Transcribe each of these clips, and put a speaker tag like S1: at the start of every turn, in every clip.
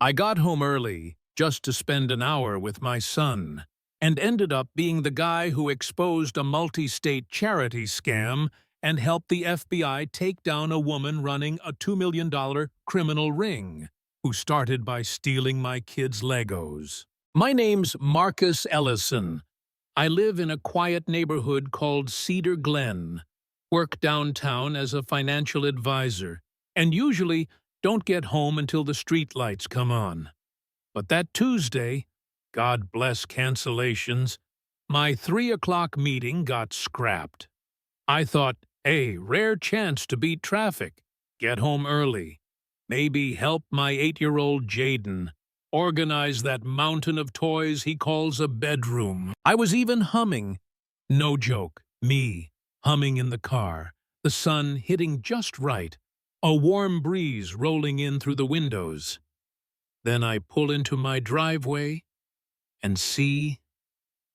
S1: I got home early just to spend an hour with my son, and ended up being the guy who exposed a multi-state charity scam and helped the FBI take down a woman running a $2 million criminal ring, who started by stealing my kids' Legos. My name's Marcus Ellison. I live in a quiet neighborhood called Cedar Glen, work downtown as a financial advisor, and usually don't get home until the streetlights come on. But that Tuesday, God bless cancellations, my 3 o'clock meeting got scrapped. I thought, hey, rare chance to beat traffic, get home early, maybe help my 8-year-old Jaden organize that mountain of toys he calls a bedroom. I was even humming. No joke, me, humming in the car, the sun hitting just right, a warm breeze rolling in through the windows. Then I pull into my driveway and see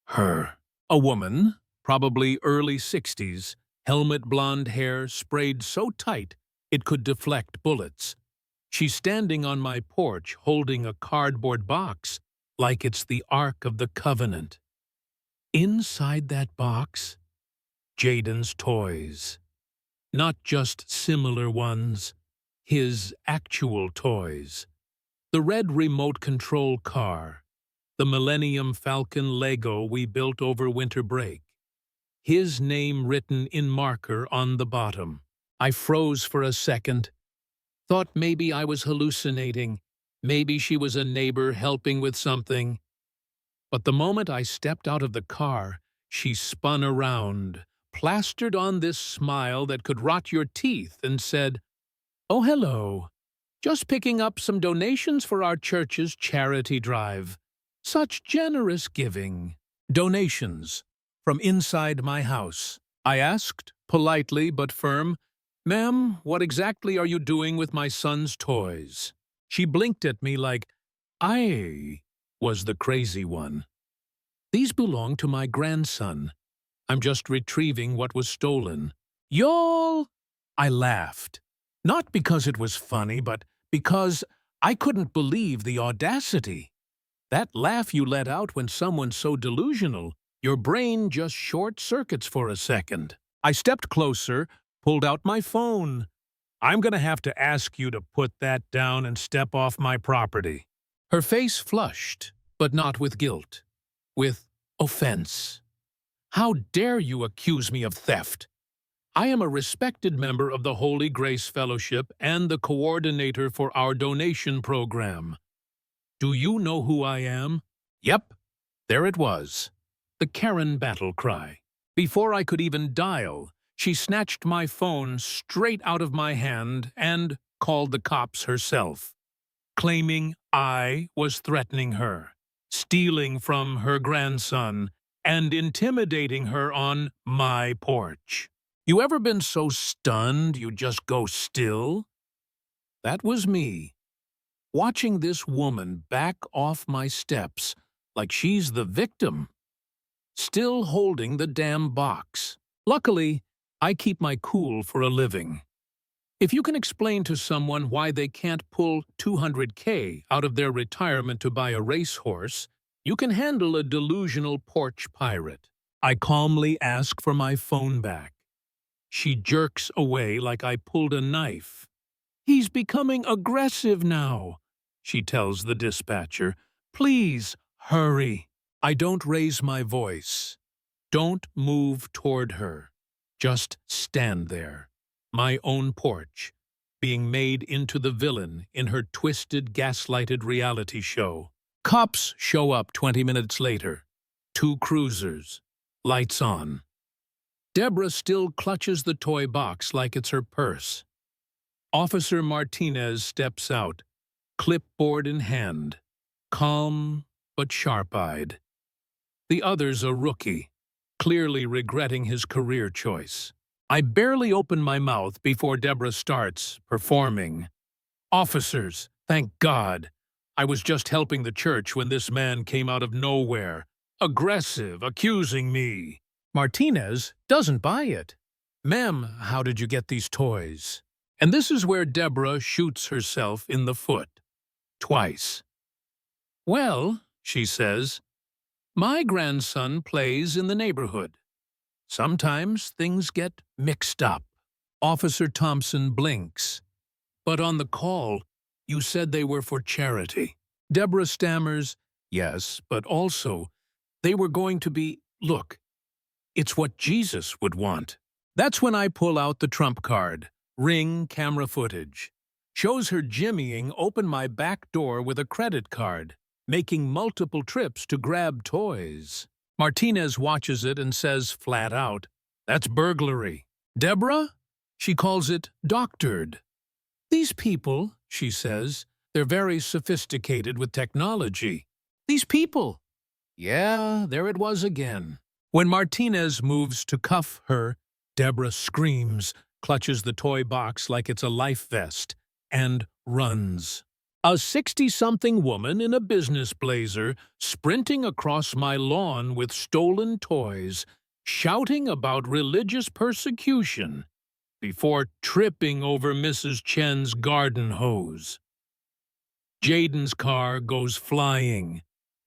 S1: her. A woman, probably early 60s, helmet blonde hair sprayed so tight it could deflect bullets. She's standing on my porch holding a cardboard box like it's the Ark of the Covenant. Inside that box, Jaden's toys. Not just similar ones, his actual toys. The red remote control car, the Millennium Falcon Lego we built over winter break. His name written in marker on the bottom. I froze for a second. Thought maybe I was hallucinating. Maybe she was a neighbor helping with something. But the moment I stepped out of the car, she spun around, plastered on this smile that could rot your teeth, and said, "Oh, hello. Just picking up some donations for our church's charity drive. Such generous giving." Donations from inside my house. I asked, politely but firm, "Ma'am, what exactly are you doing with my son's toys?" She blinked at me like I was the crazy one. "These belong to my grandson. I'm just retrieving what was stolen." "Y'all!" I laughed. Not because it was funny, but because I couldn't believe the audacity. That laugh you let out when someone's so delusional, your brain just short-circuits for a second. I stepped closer, pulled out my phone. "I'm gonna have to ask you to put that down and step off my property." Her face flushed, but not with guilt, with offense. "How dare you accuse me of theft? I am a respected member of the Holy Grace Fellowship and the coordinator for our donation program. Do you know who I am?" Yep, there it was. The Karen battle cry. Before I could even dial, she snatched my phone straight out of my hand and called the cops herself, claiming I was threatening her, stealing from her grandson, and intimidating her on my porch. You ever been so stunned you just go still? That was me, watching this woman back off my steps like she's the victim, still holding the damn box. Luckily, I keep my cool for a living. If you can explain to someone why they can't pull $200K out of their retirement to buy a racehorse, you can handle a delusional porch pirate. I calmly ask for my phone back. She jerks away like I pulled a knife. "He's becoming aggressive now," she tells the dispatcher. "Please, hurry." I don't raise my voice. Don't move toward her. Just stand there. My own porch, being made into the villain in her twisted, gaslighted reality show. Cops show up 20 minutes later. 2 cruisers. Lights on. Deborah still clutches the toy box like it's her purse. Officer Martinez steps out, clipboard in hand, calm but sharp-eyed. The other's a rookie, clearly regretting his career choice. I barely open my mouth before Deborah starts performing. "Officers, thank God. I was just helping the church when this man came out of nowhere, aggressive, accusing me." Martinez doesn't buy it. "Ma'am, how did you get these toys?" And this is where Deborah shoots herself in the foot. twice. "Well," she says, "my grandson plays in the neighborhood. Sometimes things get mixed up." Officer Thompson blinks. "But on the call, you said they were for charity." Deborah stammers, "Yes, but also, they were going to be, look, it's what Jesus would want." That's when I pull out the trump card, ring camera footage. Shows her jimmying open my back door with a credit card, making multiple trips to grab toys. Martinez watches it and says flat out, "That's burglary." Deborah? She calls it doctored. "These people," she says, "they're very sophisticated with technology." These people. Yeah, there it was again. When Martinez moves to cuff her, Deborah screams, clutches the toy box like it's a life vest, and runs. A 60-something woman in a business blazer sprinting across my lawn with stolen toys, shouting about religious persecution before tripping over Mrs. Chen's garden hose. Jaden's car goes flying.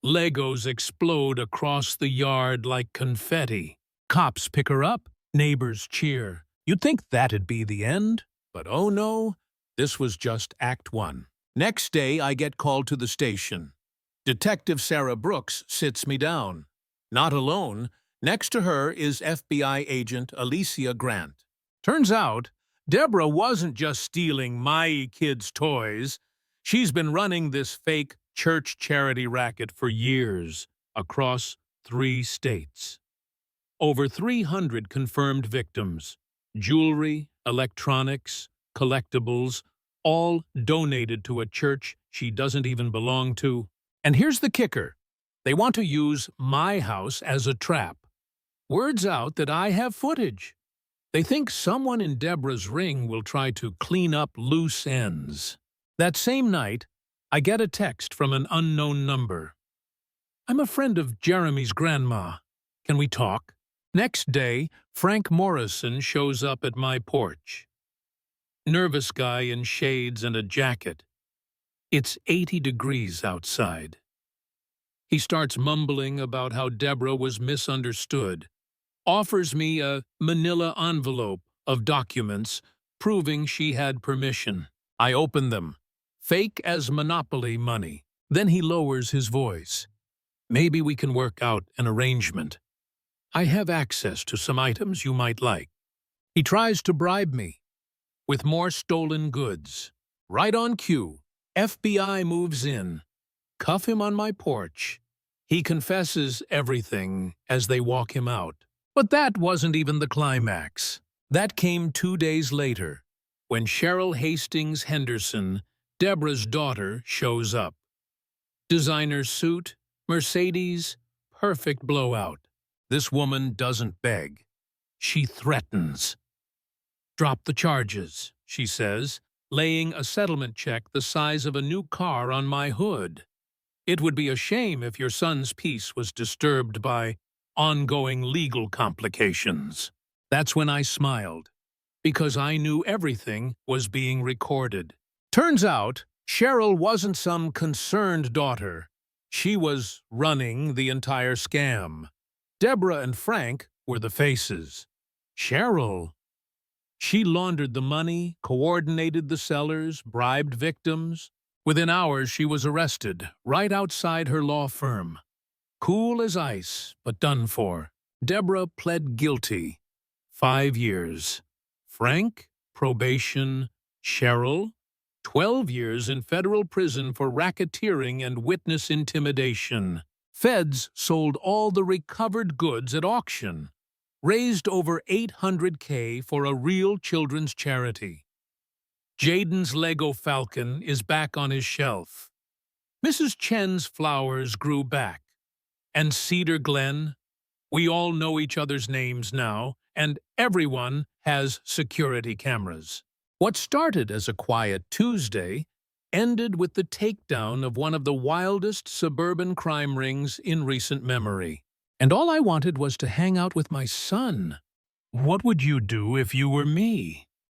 S1: Legos explode across the yard like confetti. Cops pick her up. Neighbors cheer. You'd think that'd be the end, but oh no, this was just Act 1. Next day, I get called to the station. Detective Sarah Brooks sits me down. Not alone. Next to her is FBI agent Alicia Grant. Turns out, Deborah wasn't just stealing my kids' toys. She's been running this fake church charity racket for years, across 3 states. Over 300 confirmed victims. Jewelry, electronics, collectibles, all donated to a church she doesn't even belong to. And here's the kicker. They want to use my house as a trap. Word's out that I have footage. They think someone in Deborah's ring will try to clean up loose ends. That same night, I get a text from an unknown number. "I'm a friend of Jeremy's grandma. Can we talk?" Next day, Frank Morrison shows up at my porch. Nervous guy in shades and a jacket. It's 80 degrees outside. He starts mumbling about how Deborah was misunderstood. Offers me a manila envelope of documents proving she had permission. I open them. Fake as Monopoly money. Then he lowers his voice. "Maybe we can work out an arrangement. I have access to some items you might like." He tries to bribe me with more stolen goods. Right on cue, FBI moves in. Cuff him on my porch. He confesses everything as they walk him out. But that wasn't even the climax. That came 2 days later, when Cheryl Hastings Henderson, Deborah's daughter, shows up. Designer suit, Mercedes, perfect blowout. This woman doesn't beg. She threatens. "Drop the charges," she says, laying a settlement check the size of a new car on my hood. "It would be a shame if your son's peace was disturbed by ongoing legal complications." That's when I smiled, because I knew everything was being recorded. Turns out, Cheryl wasn't some concerned daughter. She was running the entire scam. Deborah and Frank were the faces. Cheryl, she laundered the money, coordinated the sellers, bribed victims. Within hours, she was arrested, right outside her law firm. Cool as ice, but done for. Deborah pled guilty. 5 years. Frank, probation. Cheryl, 12 years in federal prison for racketeering and witness intimidation. Feds sold all the recovered goods at auction. Raised over $800K for a real children's charity. Jaden's Lego Falcon is back on his shelf. Mrs. Chen's flowers grew back. And Cedar Glen, we all know each other's names now, and everyone has security cameras. What started as a quiet Tuesday ended with the takedown of one of the wildest suburban crime rings in recent memory. And all I wanted was to hang out with my son. What would you do if you were me?